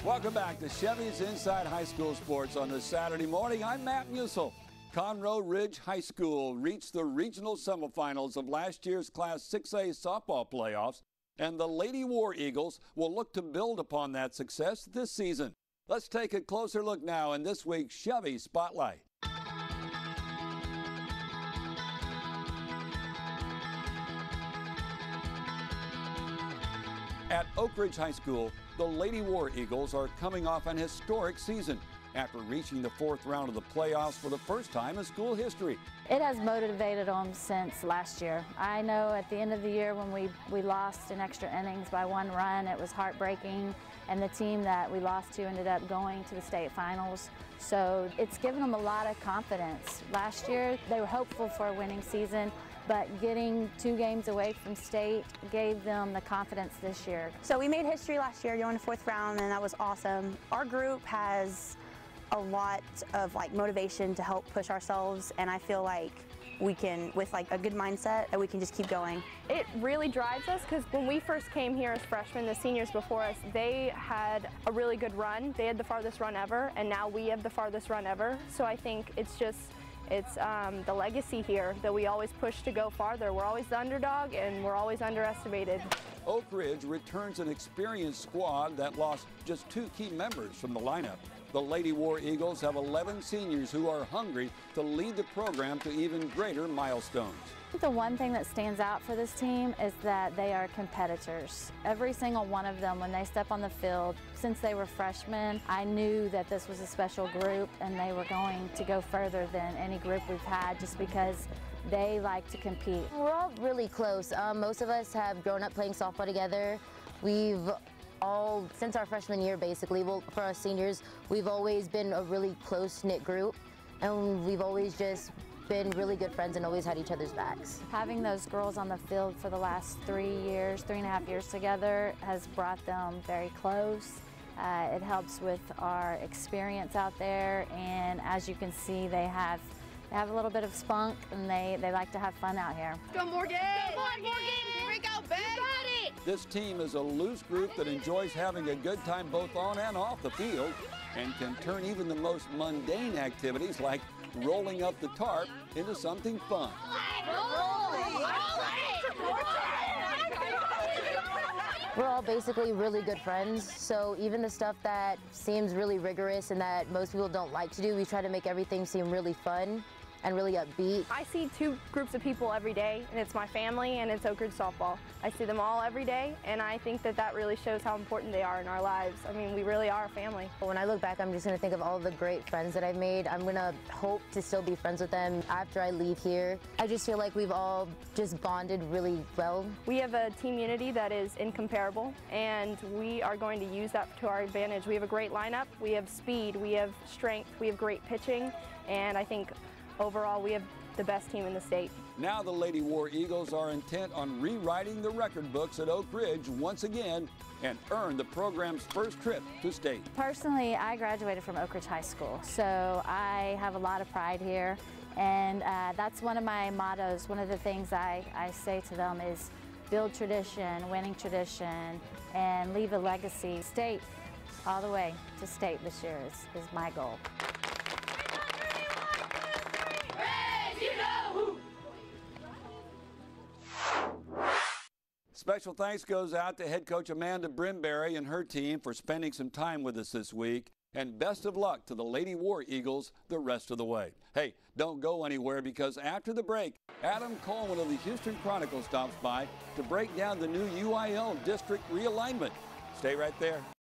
Welcome back to Chevy's Inside High School Sports on this Saturday morning. I'm Matt Musil. Conroe Ridge High School reached the regional semifinals of last year's Class 6A softball playoffs, and the Lady War Eagles will look to build upon that success this season. Let's take a closer look now in this week's Chevy Spotlight. At Oak Ridge High School, the Lady War Eagles are coming off an historic season after reaching the fourth round of the playoffs for the first time in school history. It has motivated them since last year. I know at the end of the year when we lost in extra innings by 1 run, it was heartbreaking, and the team that we lost to ended up going to the state finals. So it's given them a lot of confidence. Last year they were hopeful for a winning season, but getting 2 games away from state gave them the confidence this year. So we made history last year, going to 4th round, and that was awesome. Our group has a lot of motivation to help push ourselves, and I feel like we can, with a good mindset, that we can just keep going. It really drives us because when we first came here as freshmen, the seniors before us, they had a really good run. They had the farthest run ever, and now we have the farthest run ever. So I think it's the legacy here that we always push to go farther. We're always the underdog, and we're always underestimated. Oak Ridge returns an experienced squad that lost just 2 key members from the lineup. The Lady War Eagles have 11 seniors who are hungry to lead the program to even greater milestones. The one thing that stands out for this team is that they are competitors. Every single one of them, when they step on the field, since they were freshmen, I knew that this was a special group and they were going to go further than any group we've had just because they like to compete. We're all really close. Most of us have grown up playing softball together. We've all, since our freshman year basically, well, for us seniors, we've always been a really close-knit group, and we've always just been really good friends and always had each other's backs. Having those girls on the field for the last 3.5 years together has brought them very close. It helps with our experience out there, and as you can see, they have a little bit of spunk, and they like to have fun out here. Go Morgan! Go Morgan! Here we go, babe! You got it! This team is a loose group that enjoys having a good time both on and off the field and can turn even the most mundane activities like rolling up the tarp into something fun. We're all basically really good friends, so even the stuff that seems really rigorous and that most people don't like to do, we try to make everything seem really fun and really upbeat. I see 2 groups of people every day, and it's my family and it's Oak Ridge softball. I see them all every day, and I think that really shows how important they are in our lives. I mean, we really are a family. When I look back, I'm just going to think of all the great friends that I've made. I'm going to hope to still be friends with them after I leave here. I just feel like we've all just bonded really well. We have a team unity that is incomparable, and we are going to use that to our advantage. We have a great lineup, we have speed, we have strength, we have great pitching, and I think overall, we have the best team in the state. Now the Lady War Eagles are intent on rewriting the record books at Oak Ridge once again and earn the program's first trip to state. Personally, I graduated from Oak Ridge High School, so I have a lot of pride here, and that's one of my mottos. One of the things I say to them is build tradition, winning tradition, and leave a legacy. State, all the way to state this year is my goal. Special thanks goes out to head coach Amanda Brimberry and her team for spending some time with us this week. And best of luck to the Lady War Eagles the rest of the way. Hey, don't go anywhere because after the break, Adam Coleman of the Houston Chronicle stops by to break down the new UIL district realignment. Stay right there.